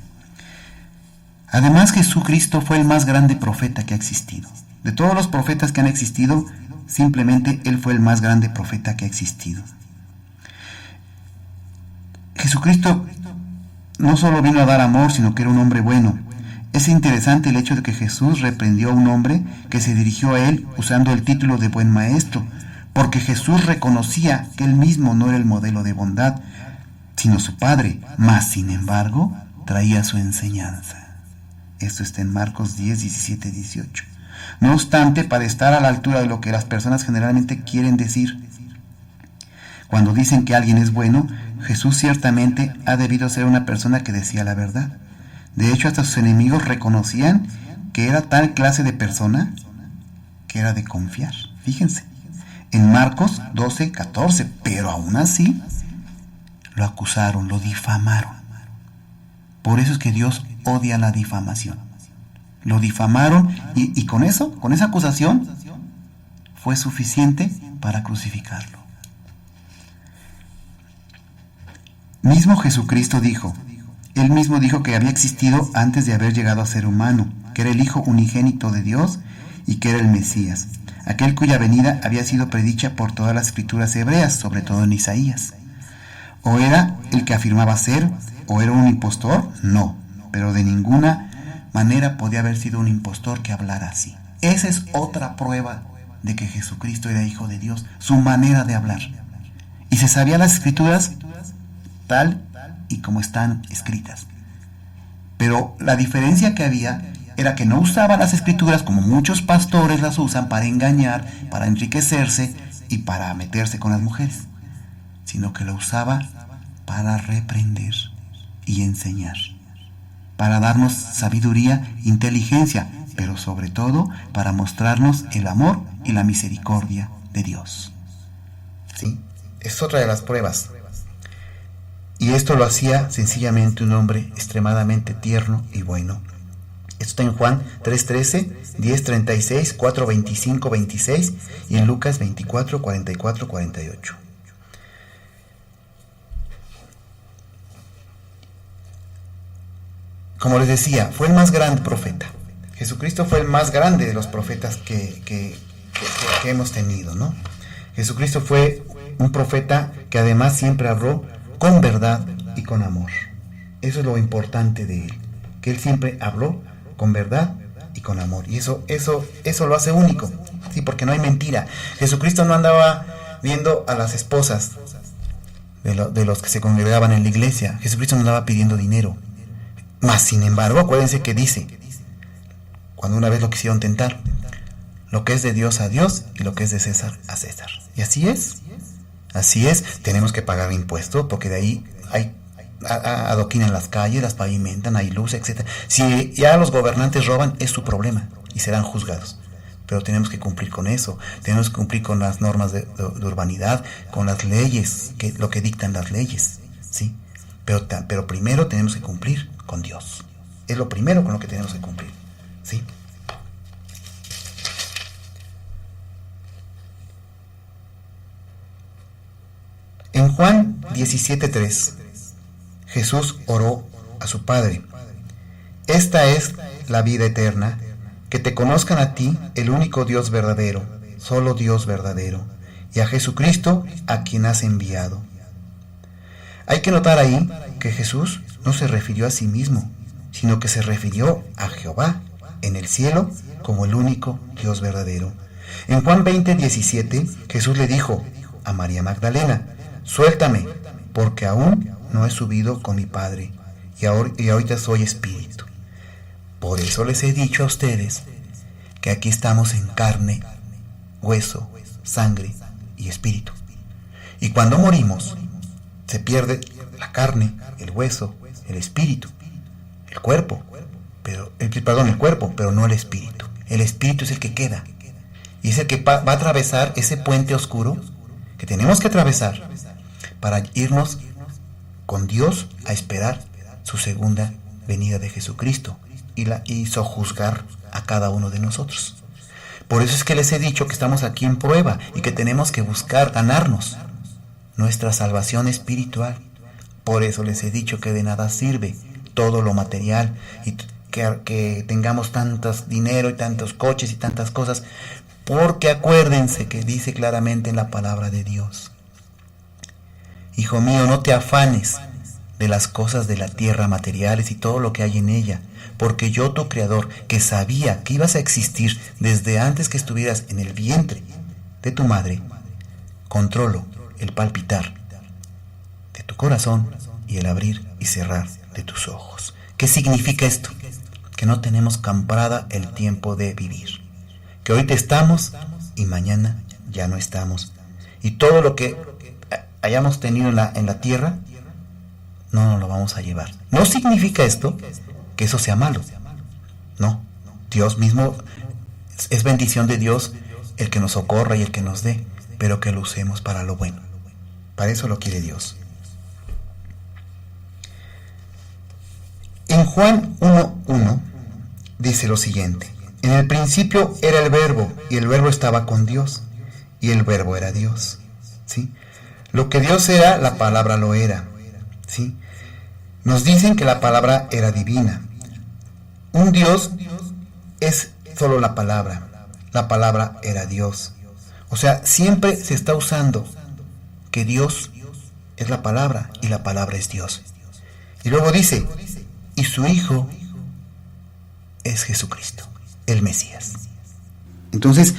Además, Jesucristo fue el más grande profeta que ha existido. De todos los profetas que han existido, simplemente Él fue el más grande profeta que ha existido. Jesucristo no solo vino a dar amor, sino que era un hombre bueno. Es interesante el hecho de que Jesús reprendió a un hombre que se dirigió a Él usando el título de buen maestro, porque Jesús reconocía que Él mismo no era el modelo de bondad, sino su Padre, mas sin embargo traía su enseñanza. Esto está en Marcos 10, 17, 18. No obstante, para estar a la altura de lo que las personas generalmente quieren decir, cuando dicen que alguien es bueno, Jesús ciertamente ha debido ser una persona que decía la verdad. De hecho, hasta sus enemigos reconocían que era tal clase de persona que era de confiar. Fíjense, en Marcos 12, 14, pero aún así lo acusaron, lo difamaron. Por eso es que Dios odia la difamación. Lo difamaron y con esa acusación fue suficiente para crucificarlo. Mismo Jesucristo dijo, Él mismo dijo que había existido antes de haber llegado a ser humano, que era el Hijo unigénito de Dios y que era el Mesías, aquel cuya venida había sido predicha por todas las escrituras hebreas, sobre todo en Isaías. ¿O era el que afirmaba ser, o era un impostor? No, pero de ninguna manera podía haber sido un impostor que hablara así. Esa es otra prueba de que Jesucristo era Hijo de Dios, su manera de hablar. Y se sabía las escrituras tal y como están escritas. Pero la diferencia que había era que no usaba las escrituras como muchos pastores las usan para engañar, para enriquecerse y para meterse con las mujeres, sino que lo usaba para reprender y enseñar, para darnos sabiduría, inteligencia, pero sobre todo para mostrarnos el amor y la misericordia de Dios. Sí, es otra de las pruebas. Y esto lo hacía sencillamente un hombre extremadamente tierno y bueno. Esto está en Juan 3:13, 10:36, 4:25, 26 y en Lucas 24, 44, 48. como les decía, fue el más grande profeta. Jesucristo fue el más grande de los profetas que hemos tenido, ¿no? Jesucristo fue un profeta que además siempre habló con verdad y con amor. Eso es lo importante de él, que él siempre habló con verdad y con amor. Y eso lo hace único, ¿sí? Porque no hay mentira. Jesucristo no andaba viendo a las esposas de los que se congregaban en la iglesia. Jesucristo no andaba pidiendo dinero. Mas, sin embargo, acuérdense que dice, cuando una vez lo quisieron tentar, lo que es de Dios a Dios y lo que es de César a César. Y así es. Así es. Tenemos que pagar impuestos porque de ahí adoquinan las calles, las pavimentan, hay luz, etc. Si ya los gobernantes roban, es su problema y serán juzgados. Pero tenemos que cumplir con eso. Tenemos que cumplir con las normas de urbanidad, con las leyes, lo que dictan las leyes, ¿sí? Pero primero tenemos que cumplir con Dios. Es lo primero con lo que tenemos que cumplir, ¿sí? En Juan 17:3, Jesús oró a su Padre: esta es la vida eterna, que te conozcan a ti, el único Dios verdadero, solo Dios verdadero, y a Jesucristo, a quien has enviado. Hay que notar ahí que Jesús no se refirió a sí mismo, sino que se refirió a Jehová en el cielo como el único Dios verdadero. En Juan 20:17, Jesús le dijo a María Magdalena: suéltame, porque aún no he subido con mi Padre, y ahorita soy espíritu. Por eso les he dicho a ustedes que aquí estamos en carne, hueso, sangre y espíritu. Y cuando morimos, se pierde la carne, el hueso, el espíritu, el cuerpo, el cuerpo, pero no el espíritu. El espíritu es el que queda, y es el que va a atravesar ese puente oscuro que tenemos que atravesar para irnos con Dios a esperar su segunda venida de Jesucristo y sojuzgar a cada uno de nosotros. Por eso es que les he dicho que estamos aquí en prueba y que tenemos que buscar ganarnos nuestra salvación espiritual. Por eso les he dicho que de nada sirve todo lo material y que tengamos tantos dinero y tantos coches y tantas cosas, porque acuérdense que dice claramente en la palabra de Dios: hijo mío, no te afanes de las cosas de la tierra materiales y todo lo que hay en ella, porque yo, tu Creador, que sabía que ibas a existir desde antes que estuvieras en el vientre de tu madre, controlo el palpitar de tu corazón y el abrir y cerrar de tus ojos. ¿Qué significa esto? Que no tenemos comprada el tiempo de vivir, que ahorita estamos y mañana ya no estamos, y todo lo que hayamos tenido en la tierra no nos lo vamos a llevar. No significa esto que eso sea malo, no. Dios mismo, es bendición de Dios el que nos socorra y el que nos dé, pero que lo usemos para lo bueno. Para eso lo quiere Dios. En Juan 1:1 dice lo siguiente: en el principio era el Verbo, y el Verbo estaba con Dios, y el Verbo era Dios. ¿Sí? Lo que Dios era, la palabra lo era. ¿Sí? Nos dicen que la palabra era divina. Un Dios es solo la palabra era Dios. O sea, siempre se está usando que Dios es la palabra y la palabra es Dios. Y luego dice: y su Hijo es Jesucristo, el Mesías. Entonces,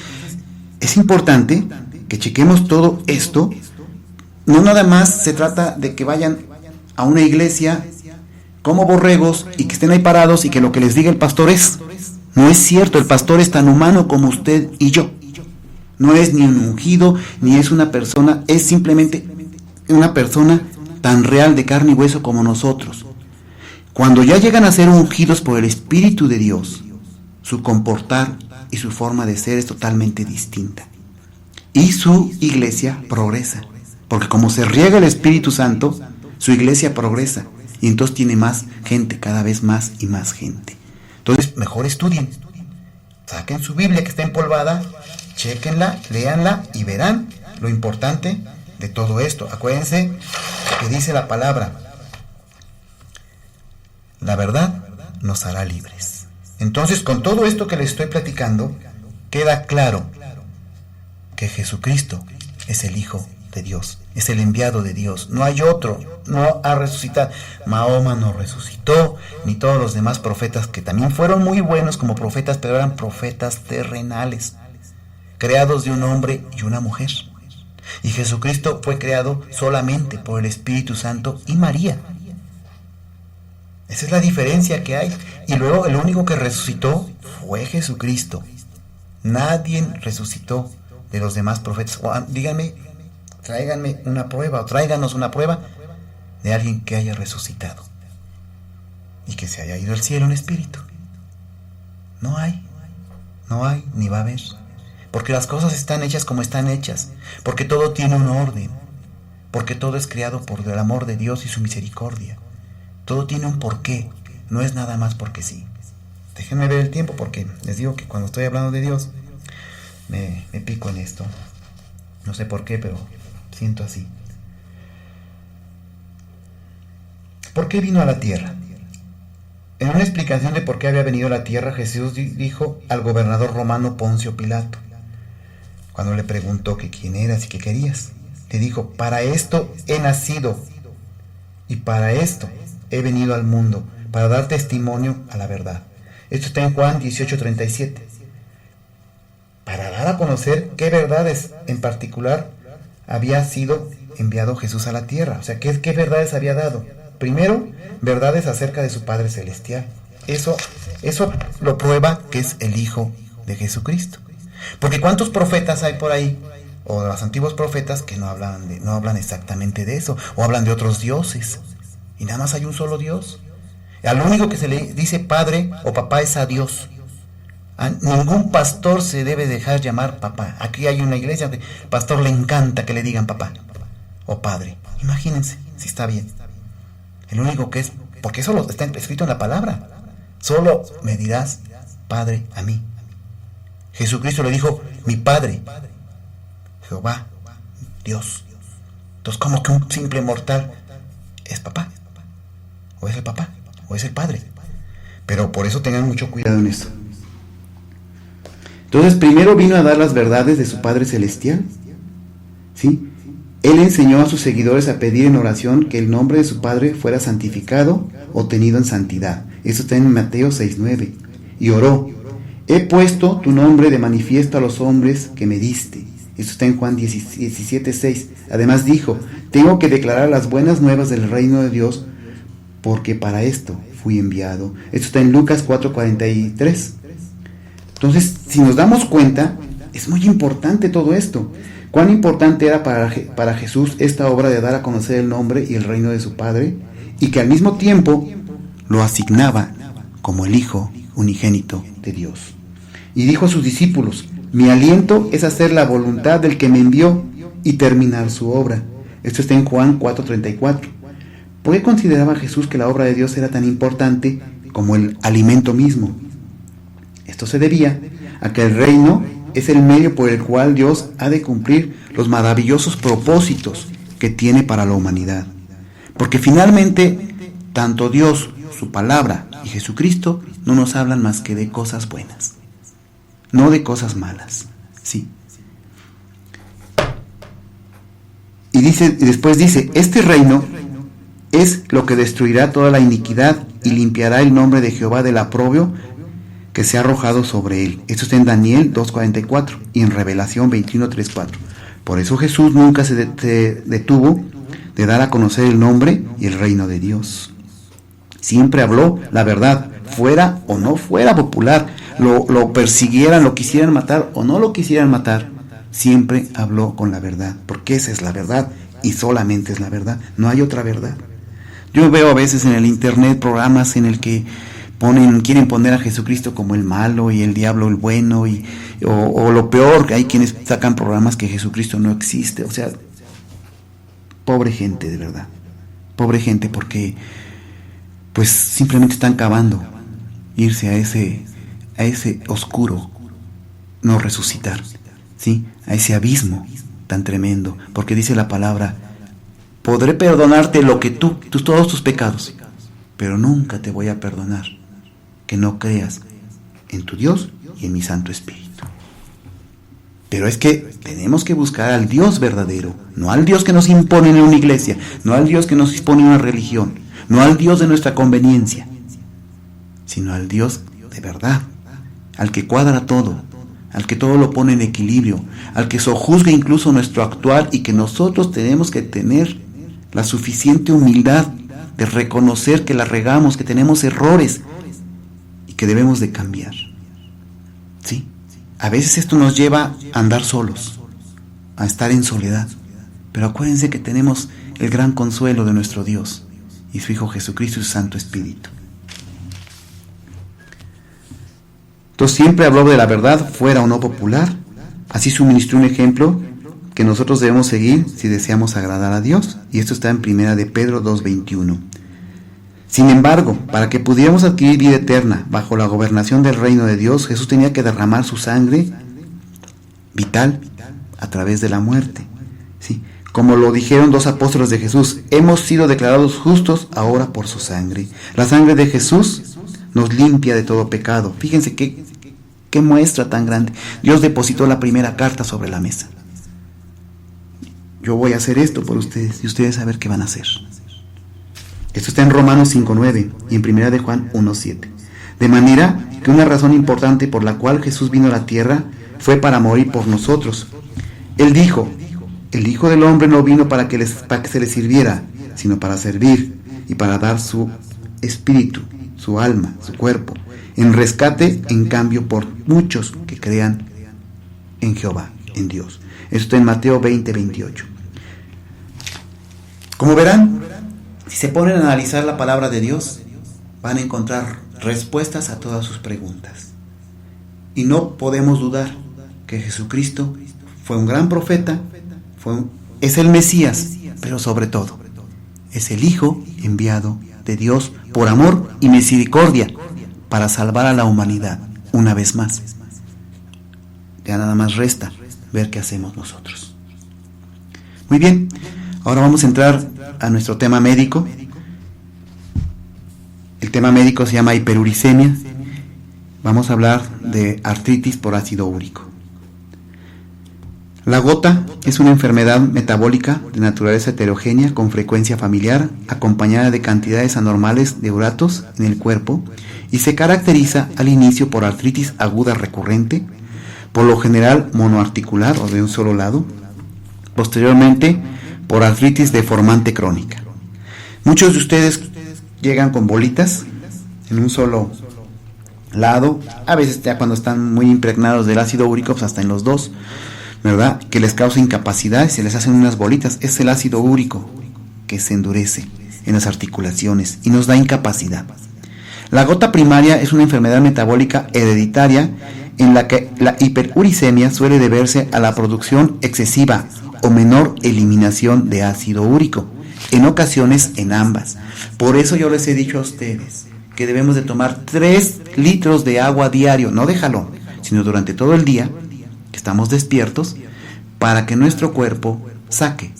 es importante que chequemos todo esto. No nada más se trata de que vayan a una iglesia como borregos y que estén ahí parados y que lo que les diga el pastor es. No es cierto, el pastor es tan humano como usted y yo. No es ni un ungido, ni es una persona, es simplemente una persona tan real de carne y hueso como nosotros. Cuando ya llegan a ser ungidos por el Espíritu de Dios, su comportar y su forma de ser es totalmente distinta. Y su iglesia progresa, porque como se riega el Espíritu Santo, su iglesia progresa, y entonces tiene más gente, cada vez más y más gente. Entonces, mejor estudien, saquen su Biblia que está empolvada, chéquenla, léanla y verán lo importante de todo esto. Acuérdense que dice la palabra: la verdad nos hará libres. Entonces, con todo esto que les estoy platicando, queda claro que Jesucristo es el Hijo de Dios, es el enviado de Dios, no hay otro, no ha resucitado. Mahoma no resucitó, ni todos los demás profetas, que también fueron muy buenos como profetas, pero eran profetas terrenales, creados de un hombre y una mujer. Y Jesucristo fue creado solamente por el Espíritu Santo y María. Esa es la diferencia que hay. Y luego el único que resucitó fue Jesucristo. Nadie resucitó de los demás profetas. Díganme, tráiganme una prueba, o tráiganos una prueba de alguien que haya resucitado y que se haya ido al cielo en espíritu. No hay, ni va a haber. Porque las cosas están hechas como están hechas, porque todo tiene un orden, porque todo es creado por el amor de Dios y su misericordia. Todo tiene un porqué, no es nada más porque sí. Déjenme ver el tiempo, porque les digo que cuando estoy hablando de Dios me pico en esto. No sé por qué, pero siento así. ¿Por qué vino a la tierra? En una explicación de por qué había venido a la tierra, Jesús dijo al gobernador romano Poncio Pilato, cuando le preguntó que quién eras y qué querías, le dijo: para esto he nacido y para esto he venido al mundo, para dar testimonio a la verdad. Esto está en Juan 18:37. Para dar a conocer qué verdades en particular había sido enviado Jesús a la tierra. O sea, ¿qué verdades había dado? Primero, verdades acerca de su Padre Celestial. Eso lo prueba que es el Hijo de Jesucristo. Porque ¿cuántos profetas hay por ahí? O de los antiguos profetas que no hablan exactamente de eso, o hablan de otros dioses. Y nada más hay un solo Dios. Al único que se le dice padre o papá es a Dios. A ningún pastor se debe dejar llamar papá. Aquí hay una iglesia que al pastor le encanta que le digan papá o padre. Imagínense si está bien. El único que es, porque eso está escrito en la palabra: solo me dirás padre a mí. Jesucristo le dijo: mi Padre, Jehová, Dios. Entonces, ¿cómo que un simple mortal es papá? ¿O es el papá? ¿O es el Padre? Pero por eso tengan mucho cuidado en esto. Entonces, primero vino a dar las verdades de su Padre Celestial, ¿sí? Él enseñó a sus seguidores a pedir en oración que el nombre de su Padre fuera santificado o tenido en santidad. Eso está en Mateo 6:9. Y oró: he puesto tu nombre de manifiesto a los hombres que me diste. Esto está en Juan 17:6. Además dijo: tengo que declarar las buenas nuevas del reino de Dios, porque para esto fui enviado. Esto está en Lucas 4:43. Entonces, si nos damos cuenta, es muy importante todo esto. ¿Cuán importante era para Jesús esta obra de dar a conocer el nombre y el reino de su Padre? Y que al mismo tiempo lo asignaba como el Hijo unigénito de Dios. Y dijo a sus discípulos: mi aliento es hacer la voluntad del que me envió y terminar su obra. Esto está en Juan 4:34. ¿Por qué consideraba Jesús que la obra de Dios era tan importante como el alimento mismo? Esto se debía a que el reino es el medio por el cual Dios ha de cumplir los maravillosos propósitos que tiene para la humanidad. Porque finalmente, tanto Dios, su palabra y Jesucristo no nos hablan más que de cosas buenas, no de cosas malas. Sí. Y después dice: este reino es lo que destruirá toda la iniquidad y limpiará el nombre de Jehová del oprobio que se ha arrojado sobre él. Esto está en Daniel 2:44 y en Revelación 21:3-4. Por eso Jesús nunca se detuvo de dar a conocer el nombre y el reino de Dios. Siempre habló la verdad, fuera o no fuera popular, lo persiguieran, lo quisieran matar o no lo quisieran matar. Siempre habló con la verdad, porque esa es la verdad y solamente es la verdad, no hay otra verdad. Yo veo a veces en el internet programas en el que quieren poner a Jesucristo como el malo y el diablo el bueno, o lo peor, que hay quienes sacan programas que Jesucristo no existe. O sea, pobre gente, de verdad, pobre gente, porque pues simplemente están cavando irse a ese oscuro, no resucitar, ¿sí? A ese abismo tan tremendo, porque dice la palabra: podré perdonarte todos tus pecados, pero nunca te voy a perdonar que no creas en tu Dios y en mi Santo Espíritu. Pero es que tenemos que buscar al Dios verdadero, no al Dios que nos impone en una iglesia, no al Dios que nos impone en una religión, no al Dios de nuestra conveniencia, sino al Dios de verdad, al que cuadra todo, al que todo lo pone en equilibrio, al que sojuzga incluso nuestro actuar, y que nosotros tenemos que tener la suficiente humildad de reconocer que la regamos, que tenemos errores y que debemos de cambiar. ¿Sí? A veces esto nos lleva a andar solos, a estar en soledad, pero acuérdense que tenemos el gran consuelo de nuestro Dios y su Hijo Jesucristo y su Santo Espíritu. Entonces siempre habló de la verdad, fuera o no popular. Así suministró un ejemplo que nosotros debemos seguir si deseamos agradar a Dios, y esto está en 1 de Pedro 2:21. Sin embargo, para que pudiéramos adquirir vida eterna bajo la gobernación del reino de Dios, Jesús tenía que derramar su sangre vital a través de la muerte. ¿Sí? Como lo dijeron dos apóstoles de Jesús, hemos sido declarados justos ahora por su sangre. La sangre de Jesús nos limpia de todo pecado. Fíjense qué muestra tan grande. Dios depositó la primera carta sobre la mesa. Yo voy a hacer esto por ustedes y ustedes a ver qué van a hacer. Esto está en Romanos 5:9 y en 1 de Juan 1:7. De manera que una razón importante por la cual Jesús vino a la tierra fue para morir por nosotros. Él dijo, el Hijo del Hombre no vino para que se le sirviera, sino para servir y para dar su espíritu, su alma, su cuerpo, en rescate en cambio por muchos que crean en Jehová, en Dios. Esto está en Mateo 20:28. Como verán, si se ponen a analizar la palabra de Dios, van a encontrar respuestas a todas sus preguntas. Y no podemos dudar que Jesucristo fue un gran profeta, es el Mesías, pero sobre todo, es el Hijo enviado de Dios por amor y misericordia para salvar a la humanidad una vez más. Ya nada más resta ver qué hacemos nosotros. Muy bien, ahora vamos a entrar a nuestro tema médico. El tema médico se llama hiperuricemia. Vamos a hablar de artritis por ácido úrico. La gota es una enfermedad metabólica de naturaleza heterogénea con frecuencia familiar, acompañada de cantidades anormales de uratos en el cuerpo, y se caracteriza al inicio por artritis aguda recurrente, por lo general monoarticular o de un solo lado, posteriormente por artritis deformante crónica. Muchos de ustedes llegan con bolitas en un solo lado, a veces ya cuando están muy impregnados del ácido úrico, pues hasta en los dos, ¿verdad? Que les causa incapacidad y se les hacen unas bolitas. Es el ácido úrico que se endurece en las articulaciones y nos da incapacidad. La gota primaria es una enfermedad metabólica hereditaria en la que la hiperuricemia suele deberse a la producción excesiva o menor eliminación de ácido úrico, en ocasiones en ambas. Por eso yo les he dicho a ustedes que debemos de tomar 3 litros de agua diario, no de jalón, sino durante todo el día que estamos despiertos, para que nuestro cuerpo saque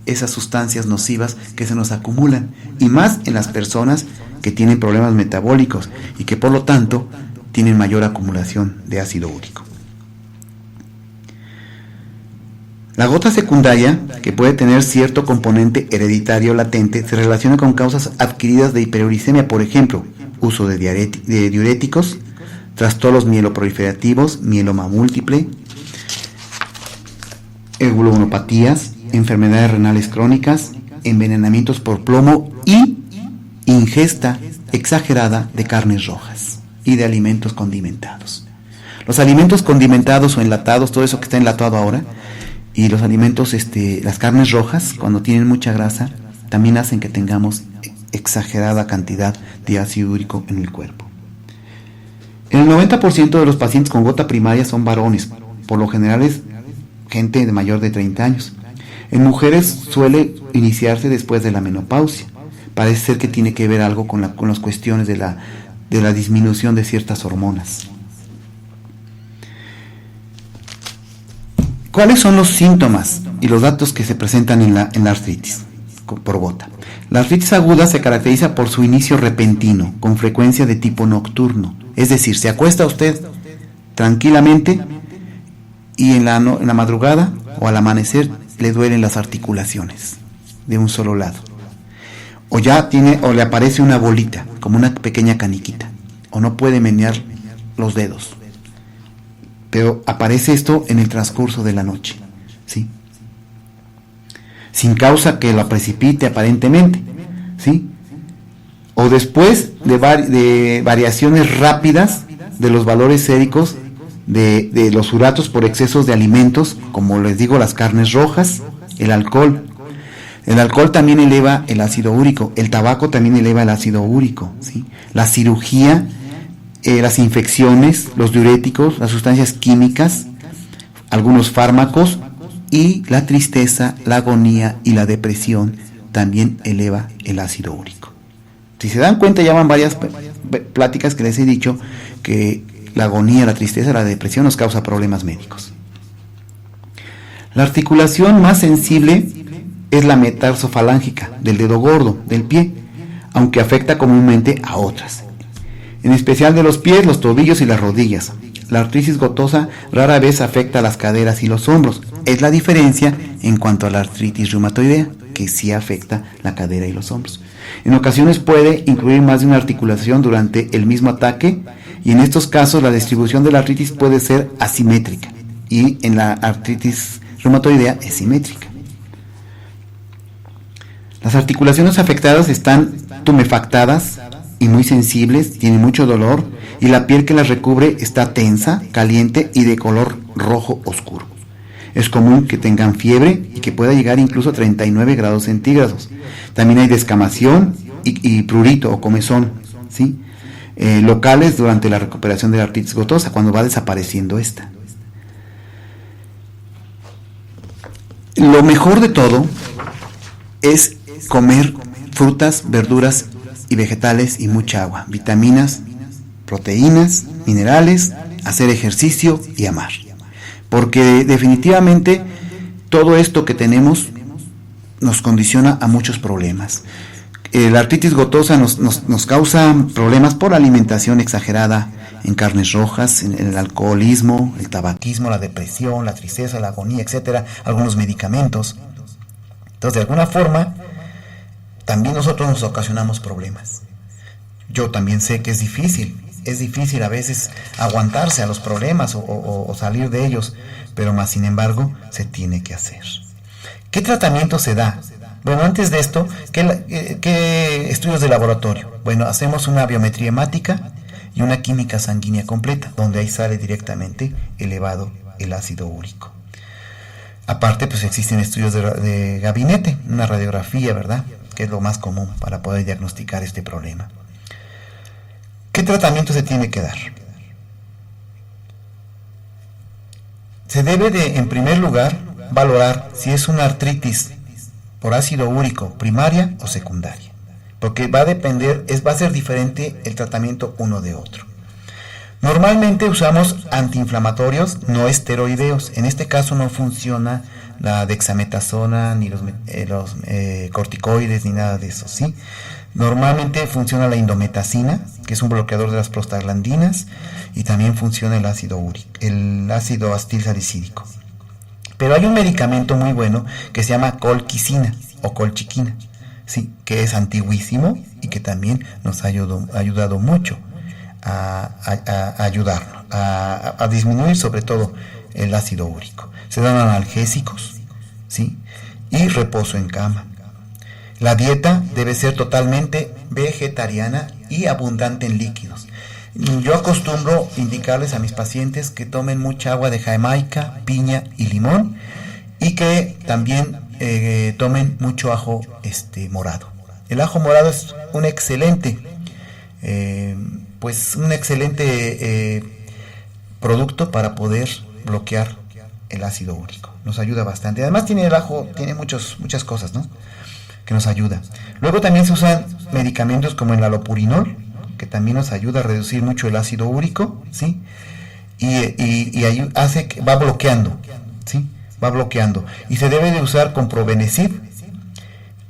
esas sustancias nocivas que se nos acumulan, y más en las personas que tienen problemas metabólicos y que por lo tanto tienen mayor acumulación de ácido úrico. La gota secundaria, que puede tener cierto componente hereditario latente, se relaciona con causas adquiridas de hiperuricemia, por ejemplo, uso de diuréticos, trastornos mieloproliferativos, mieloma múltiple, globulopatías, enfermedades renales crónicas, envenenamientos por plomo y ingesta exagerada de carnes rojas y de alimentos condimentados. Los alimentos condimentados o enlatados, todo eso que está enlatado ahora, y los alimentos, las carnes rojas, cuando tienen mucha grasa, también hacen que tengamos exagerada cantidad de ácido úrico en el cuerpo. El 90% de los pacientes con gota primaria son varones, por lo general es gente de mayor de 30 años. En mujeres suele iniciarse después de la menopausia. Parece ser que tiene que ver algo con las cuestiones de la disminución de ciertas hormonas. ¿Cuáles son los síntomas y los datos que se presentan en la artritis? por gota. La artritis aguda se caracteriza por su inicio repentino, con frecuencia de tipo nocturno. Es decir, se acuesta usted tranquilamente y en la madrugada o al amanecer le duelen las articulaciones de un solo lado. O le aparece una bolita, como una pequeña caniquita, o no puede menear los dedos. Pero aparece esto en el transcurso de la noche, ¿sí? Sin causa que lo precipite aparentemente, ¿sí? O después de variaciones rápidas de los valores séricos de los uratos por excesos de alimentos, como les digo, las carnes rojas, el alcohol. El alcohol también eleva el ácido úrico, el tabaco también eleva el ácido úrico, ¿sí? La cirugía, las infecciones, los diuréticos, las sustancias químicas, algunos fármacos y la tristeza, la agonía y la depresión también eleva el ácido úrico. Si se dan cuenta, ya van varias pláticas que les he dicho que la agonía, la tristeza, la depresión nos causa problemas médicos. La articulación más sensible es la metatarsofalángea del dedo gordo del pie, aunque afecta comúnmente a otras, en especial de los pies, los tobillos y las rodillas. La artritis gotosa rara vez afecta a las caderas y los hombros. Es la diferencia en cuanto a la artritis reumatoidea, que sí afecta la cadera y los hombros. En ocasiones puede incluir más de una articulación durante el mismo ataque, y en estos casos la distribución de la artritis puede ser asimétrica, y en la artritis reumatoidea es simétrica. Las articulaciones afectadas están tumefactadas y muy sensibles, tienen mucho dolor, y la piel que las recubre está tensa, caliente y de color rojo oscuro. Es común que tengan fiebre y que pueda llegar incluso a 39 grados centígrados. También hay descamación y prurito o comezón, ¿sí? Locales durante la recuperación de la artritis gotosa, cuando va desapareciendo esta. Lo mejor de todo es comer frutas, verduras y vegetales y mucha agua, vitaminas, proteínas, minerales, hacer ejercicio y amar. Porque definitivamente todo esto que tenemos nos condiciona a muchos problemas. La artritis gotosa nos causa problemas por alimentación exagerada en carnes rojas, en el alcoholismo, el tabaquismo, la depresión, la tristeza, la agonía, etcétera, algunos medicamentos. Entonces, de alguna forma, también nosotros nos ocasionamos problemas. Yo también sé que es difícil a veces aguantarse a los problemas o salir de ellos, pero más sin embargo se tiene que hacer. ¿Qué tratamiento se da? Bueno, antes de esto, ¿qué estudios de laboratorio? Bueno, hacemos una biometría hemática y una química sanguínea completa, donde ahí sale directamente elevado el ácido úrico. Aparte, pues existen estudios de gabinete, una radiografía, ¿verdad?, que es lo más común para poder diagnosticar este problema. ¿Qué tratamiento se tiene que dar? Se debe de, en primer lugar, valorar si es una artritis por ácido úrico primaria o secundaria, porque va a ser diferente el tratamiento uno de otro. Normalmente usamos antiinflamatorios no esteroideos. En este caso no funciona la dexametasona, ni los corticoides, ni nada de eso, ¿sí? Normalmente funciona la indometacina, que es un bloqueador de las prostaglandinas, y también funciona el ácido acetilsalicílico. Pero hay un medicamento muy bueno que se llama colchicina o colchiquina, ¿sí?, que es antiguísimo y que también nos ha ayudado mucho a disminuir sobre todo el ácido úrico. Se dan analgésicos, ¿sí?, y reposo en cama. La dieta debe ser totalmente vegetariana y abundante en líquidos. Yo acostumbro indicarles a mis pacientes que tomen mucha agua de Jamaica, piña y limón, y que también tomen mucho ajo morado. El ajo morado es un excelente producto para poder bloquear el ácido úrico. Nos ayuda bastante. Además el ajo tiene muchas cosas, ¿no?, que nos ayuda. Luego también se usan medicamentos como el alopurinol, que también nos ayuda a reducir mucho el ácido úrico, ¿sí? Y ahí hace que va bloqueando, ¿sí? Va bloqueando. Y se debe de usar con Probenecid,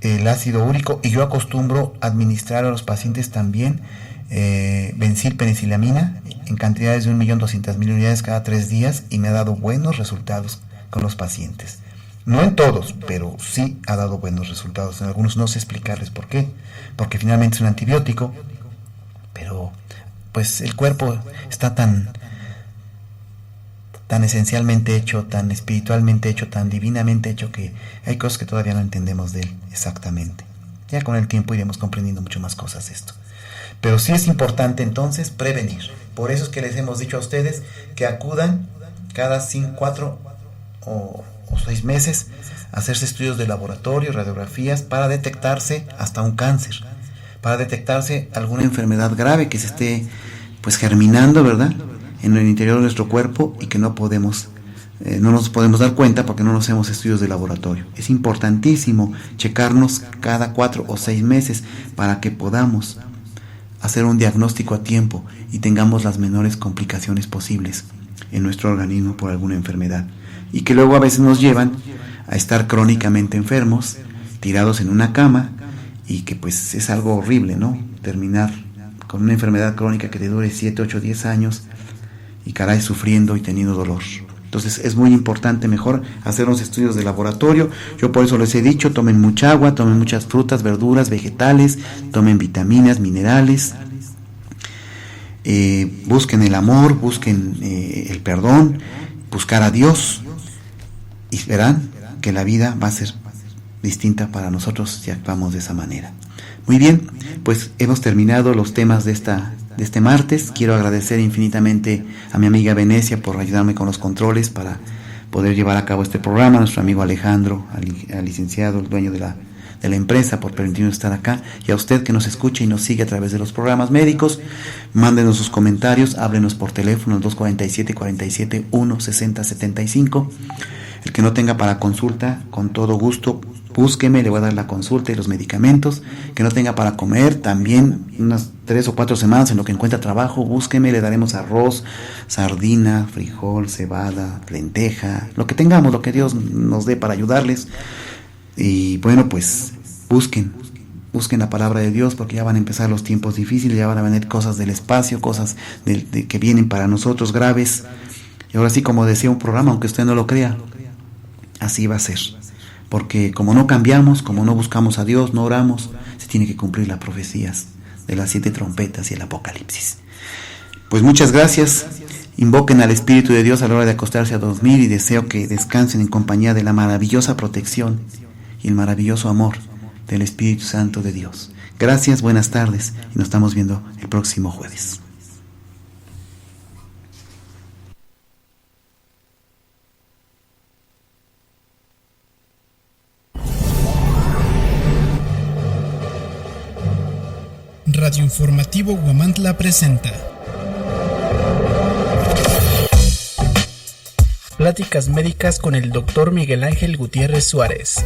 el ácido úrico, y yo acostumbro administrar a los pacientes también bencilpenicilamina en cantidades de 1.200.000 unidades cada 3 días, y me ha dado buenos resultados con los pacientes. No en todos, pero sí ha dado buenos resultados. En algunos no sé explicarles por qué, porque finalmente es un antibiótico, pero pues el cuerpo está tan esencialmente hecho, tan espiritualmente hecho, tan divinamente hecho, que hay cosas que todavía no entendemos de él exactamente. Ya con el tiempo iremos comprendiendo mucho más cosas de esto. Pero sí es importante entonces prevenir. Por eso es que les hemos dicho a ustedes que acudan cada 4 o 6 meses a hacerse estudios de laboratorio, radiografías, para detectarse hasta un cáncer, para detectarse alguna enfermedad grave que se esté pues germinando, ¿verdad?, en el interior de nuestro cuerpo, y que no nos podemos dar cuenta porque no nos hacemos estudios de laboratorio. Es importantísimo checarnos cada 4 o 6 meses para que podamos hacer un diagnóstico a tiempo y tengamos las menores complicaciones posibles en nuestro organismo por alguna enfermedad, y que luego a veces nos llevan a estar crónicamente enfermos, tirados en una cama, y que pues es algo horrible, ¿no?, terminar con una enfermedad crónica que te dure 7, 8, 10 años y caray, sufriendo y teniendo dolor. Entonces es muy importante mejor hacer los estudios de laboratorio. Yo por eso les he dicho, tomen mucha agua, tomen muchas frutas, verduras, vegetales, tomen vitaminas, minerales, busquen el amor, busquen el perdón, buscar a Dios, y verán que la vida va a ser distinta para nosotros si actuamos de esa manera. Muy bien, pues hemos terminado los temas de este martes. Quiero agradecer infinitamente a mi amiga Venecia por ayudarme con los controles para poder llevar a cabo este programa, a nuestro amigo Alejandro, al licenciado, el dueño de la empresa, por permitirnos estar acá, y a usted que nos escucha y nos sigue a través de los programas médicos. Mándenos sus comentarios, háblenos por teléfono 247-47-160-75. El que no tenga para consulta, con todo gusto, búsqueme, le voy a dar la consulta y los medicamentos. Que no tenga para comer, también unas 3 o 4 semanas en lo que encuentra trabajo, búsqueme, le daremos arroz, sardina, frijol, cebada, lenteja, lo que tengamos, lo que Dios nos dé para ayudarles. Y bueno, pues busquen la palabra de Dios, porque ya van a empezar los tiempos difíciles, ya van a venir cosas del espacio, cosas que vienen para nosotros graves. Y ahora sí, como decía un programa, aunque usted no lo crea, así va a ser. Porque como no cambiamos, como no buscamos a Dios, no oramos, se tiene que cumplir las profecías de las 7 trompetas y el Apocalipsis. Pues muchas gracias. Invoquen al Espíritu de Dios a la hora de acostarse a dormir, y deseo que descansen en compañía de la maravillosa protección y el maravilloso amor del Espíritu Santo de Dios. Gracias, buenas tardes, y nos estamos viendo el próximo jueves. Radio Informativo Huamantla presenta Pláticas médicas con el Dr. Miguel Ángel Gutiérrez Suárez.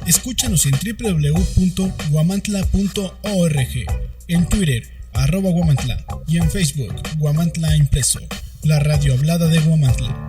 Escúchanos en www.huamantla.org, en Twitter @Huamantla y en Facebook Huamantla Impreso, la radio hablada de Huamantla.